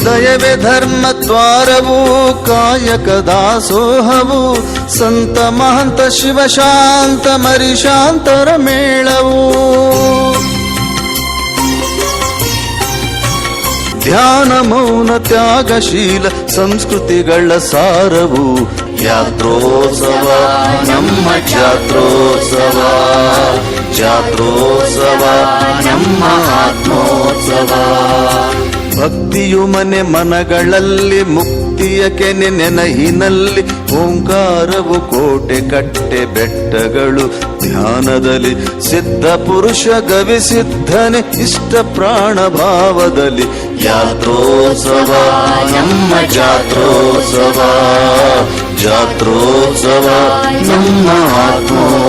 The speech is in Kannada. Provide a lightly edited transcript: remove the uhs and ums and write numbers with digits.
ದಯವೇ ಧರ್ಮದ್ವಾರವು ಕಾಯಕ ದಾಸೋಹವು ಸಂತ ಮಹಂತ ಶಿವಶಾಂತ ಮರಿಶಾಂತರ ಮೇಳವು ಧ್ಯಾನ ಮೌನ ತ್ಯಾಗಶೀಲ ಸಂಸ್ಕೃತಿಗಳ ಸಾರವು ಯಾತ್ರೋತ್ಸವ ನಮ್ಮ ಜಾತ್ರೋತ್ಸವ ಜಾತ್ರೋತ್ಸವ ನಮ್ಮ ಆತ್ಮೋತ್ಸವ ಭಕ್ತಿಯು ಮನೆ ಮನಗಳಲ್ಲಿ ಮುಕ್ತಿಯ ಕೆನೆ ನೆನಹಿನಲ್ಲಿ ಓಂಕಾರವು ಕೋಟೆ ಕಟ್ಟೆ ಬೆಟ್ಟಗಳು ಧ್ಯಾನದಲ್ಲಿ ಸಿದ್ಧ ಪುರುಷ ಗವಿಸಿದ್ಧನೆ ಇಷ್ಟ ಪ್ರಾಣ ಭಾವದಲ್ಲಿ ಯಾತ್ರೋತ್ಸವ ನಮ್ಮ ಜಾತ್ರೋತ್ಸವ ಜಾತ್ರೋತ್ಸವ ನಮ್ಮ ಆತ್ಮೋತ್ಸವ